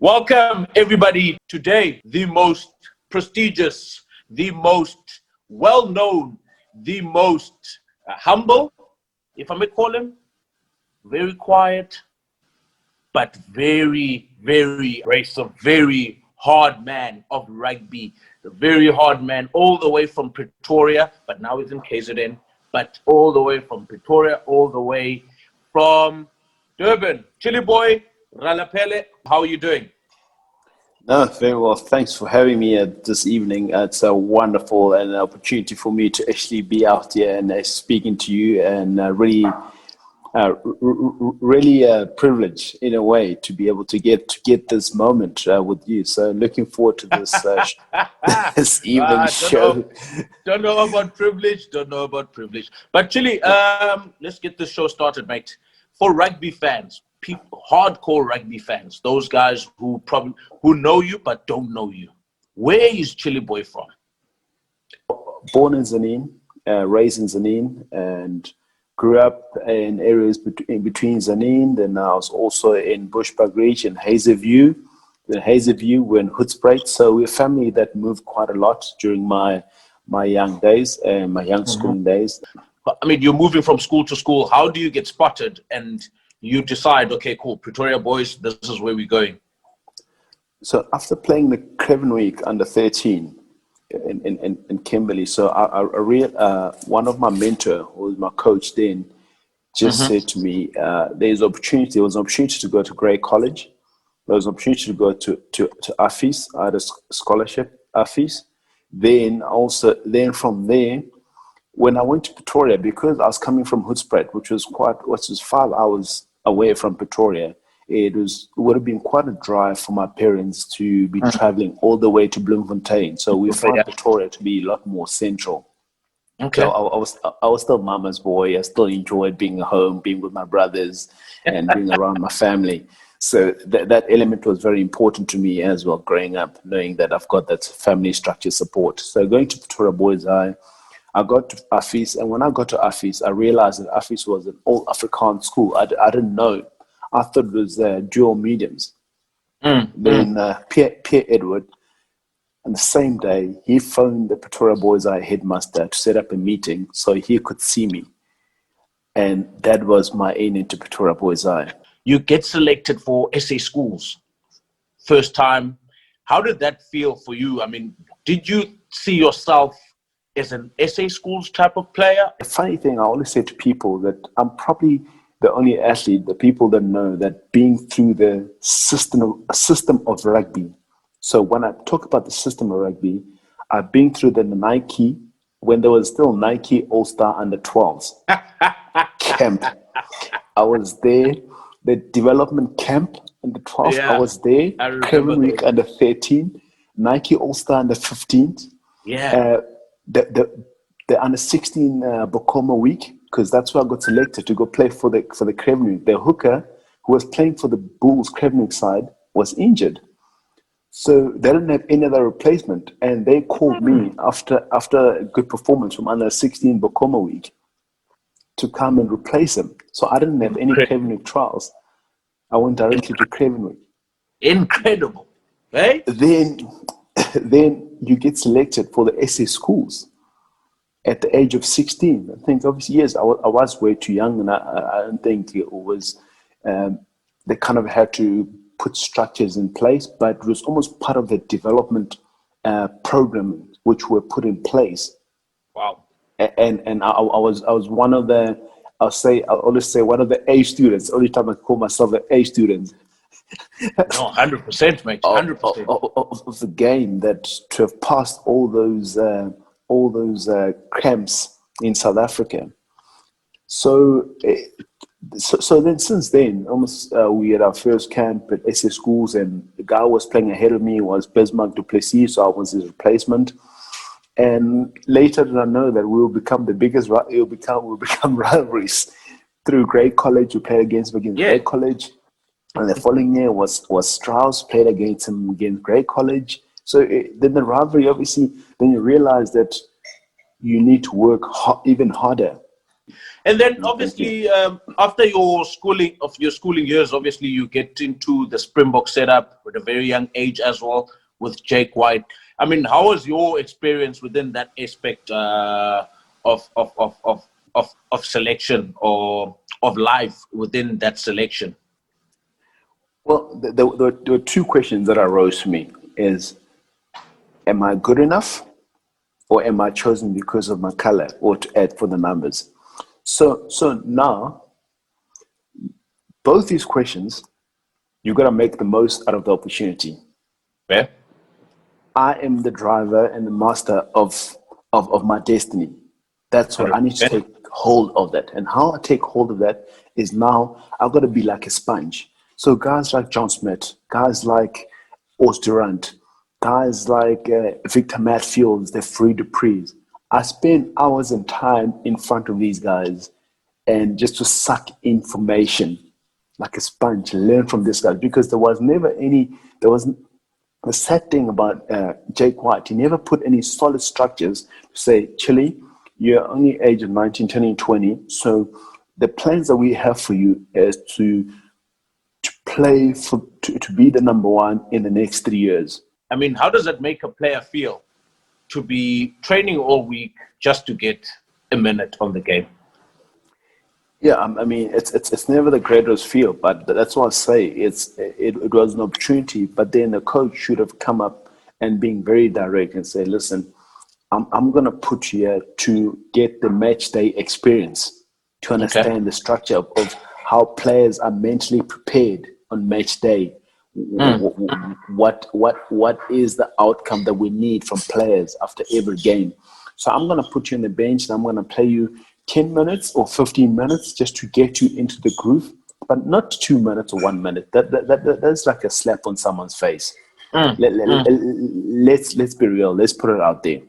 Welcome, everybody. Today, the most prestigious, the most well-known, the most humble, if I may call him, very quiet, but very, very very hard man of rugby, a very hard man all the way from Pretoria, but now he's in KZN, but all the way from Pretoria, all the way from Durban. Chiliboy Ralepelle, how are you doing? No, very well. Thanks for having me this evening. It's a wonderful and an opportunity for me to actually be out here and speaking to you, and really a privilege in a way to be able to get this moment with you. So looking forward to this this evening show. Don't know about privilege. But Chili, let's get this show started, mate. For rugby fans, hardcore rugby fans, those guys who know you but don't know you, where is Chiliboy from? Born in Tzaneen, raised in Tzaneen, and grew up in areas in between Tzaneen. Then I was also in Bushbuckridge and Hazyview. Then Hazyview, we're in Hoedspruit. So we're a family that moved quite a lot during my young days and my young schooling days. I mean, you're moving from school to school. How do you get spotted and you decide, okay, cool, Pretoria boys, this is where we're going? So after playing the Craven Week under 13 in Kimberley, so one of my mentor, who was my coach then, just said to me, there was an opportunity to go to Grey College. There was an opportunity to go to Afis. I had a scholarship, Afis. Then from there, when I went to Pretoria, because I was coming from Hoedspruit, which was 5 hours away from Pretoria, it would have been quite a drive for my parents to be traveling all the way to Bloemfontein. So we found Pretoria to be a lot more central. Okay. So I was still mama's boy. I still enjoyed being at home, being with my brothers, and being around my family. So that element was very important to me as well, growing up, knowing that I've got that family structure support. So going to Pretoria Boys, I got to Afis, and when I got to Afis, I realized that Afis was an all Afrikaans school. I didn't know. I thought it was dual mediums. Then Pierre Edward, on the same day, he phoned the Pretoria Boys headmaster to set up a meeting so he could see me. And that was my in into Pretoria Boys. You get selected for SA schools. First time. How did that feel for you? I mean, did you see yourself as an SA schools type of player? The funny thing, I always say to people that I'm probably the only athlete, the people that know that being through the system of rugby. So when I talk about the system of rugby, I've been through the Nike, when there was still Nike All-Star under 12s camp. I was there, the development camp under 12, I was there, Craven Week under 13, Nike All-Star under 15. Yeah. The under 16 Bokoma week, because that's where I got selected to go play for the Craven Week. The hooker who was playing for the Bulls Craven Week side was injured, so they didn't have any other replacement, and they called me after a good performance from under 16 Bokoma week to come and replace him. So I didn't have any Craven Week trials. I went directly to Craven Week. Incredible, right? Then you get selected for the SA schools at the age of 16. I think obviously, yes, I was way too young, and I don't think it was, they kind of had to put structures in place, but it was almost part of the development program which were put in place. Wow. And I was one of the, I always say one of the A students. Only time I call myself an A student. No, 100%, mate. 100% of the game, that to have passed all those camps in South Africa. So then since then, almost we had our first camp at SA schools, and the guy who was playing ahead of me was Bismarck du Plessis, so I was his replacement. And later did I know that we will become the biggest. We'll become rivalries through Grey College. We played against Grey College. And the following year was Strauss, played against him against Grey College. So then the rivalry, obviously, then you realize that you need to work even harder. And then obviously after your schooling years, obviously you get into the Springbok setup at a very young age as well with Jake White. I mean, how was your experience within that aspect of selection or of life within that selection? Well, there were two questions that arose to me: is, am I good enough, or am I chosen because of my color or to add for the numbers? So now, both these questions, you got to make the most out of the opportunity. Yeah. I am the driver and the master of my destiny. That's what I need to take hold of that. And how I take hold of that is now I've got to be like a sponge. So guys like John Smith, guys like Os Durant, guys like Victor Matfields, they're free to praise. I spend hours and time in front of these guys and just to suck information like a sponge, learn from this guy, because there wasn't the sad thing about Jake White, he never put any solid structures to say, Chili, you're only age of 19, turning 20, so the plans that we have for you is to play to be the number one in the next 3 years. I mean, how does it make a player feel to be training all week just to get a minute on the game? Yeah, I mean, it's never the greatest feel, but that's what I say. It was an opportunity, but then the coach should have come up and being very direct and say, listen, I'm going to put you here to get the match day experience, to understand the structure of how players are mentally prepared on match day. What is the outcome that we need from players after every game? So I'm going to put you on the bench and I'm going to play you 10 minutes or 15 minutes just to get you into the groove, but not 2 minutes or 1 minute. That's like a slap on someone's face. Let's be real. Let's put it out there.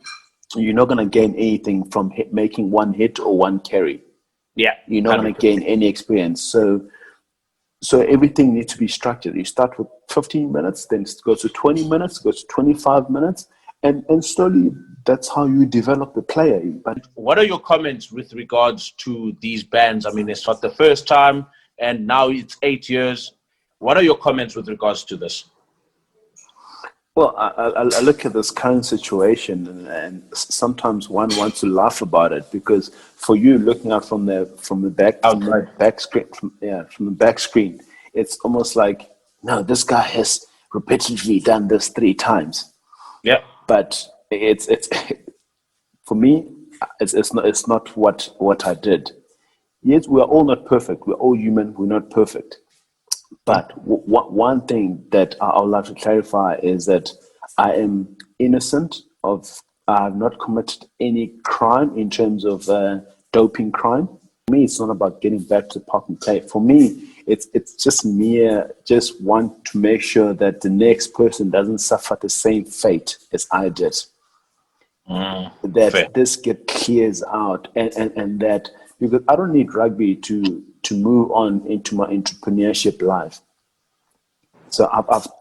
You're not going to gain anything from making one hit or one carry. Yeah, you're not going to gain any experience. So everything needs to be structured. You start with 15 minutes, then it goes to 20 minutes, goes to 25 minutes, and slowly that's how you develop the player. But what are your comments with regards to these bans? I mean, it's not the first time, and now it's 8 years. What are your comments with regards to this? Well, I look at this current situation, and sometimes one wants to laugh about it, because for you looking out from the back screen, it's almost like, no, this guy has repetitively done this 3 times. Yeah, but it's for me, it's not what I did. Yes, we are all not perfect. We're all human. We're not perfect. But one thing that I would like to clarify is that I am innocent of. I have not committed any crime in terms of doping crime. For me, it's not about getting back to park and play. For me, it's just want to make sure that the next person doesn't suffer the same fate as I did. That this clears out, and that, because I don't need rugby to move on into my entrepreneurship life. So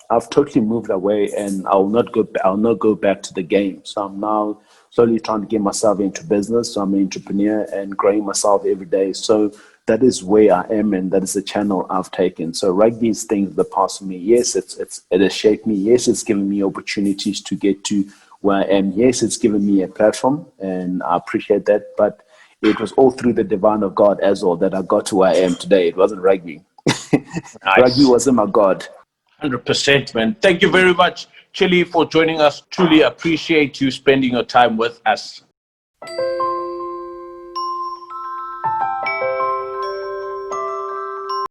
I've totally moved away, and I'll not go back to the game. So I'm now slowly trying to get myself into business. So I'm an entrepreneur and growing myself every day. So that is where I am, and that is the channel I've taken. So rugby is things of the past for me. Yes, it has shaped me. Yes, it's given me opportunities to get to where I am. Yes, it's given me a platform, and I appreciate that. But it was all through the divine of God as well that I got to where I am today. It wasn't rugby. Nice. Rugby wasn't my God. 100%, man. Thank you very much, Chili, for joining us. Truly appreciate you spending your time with us.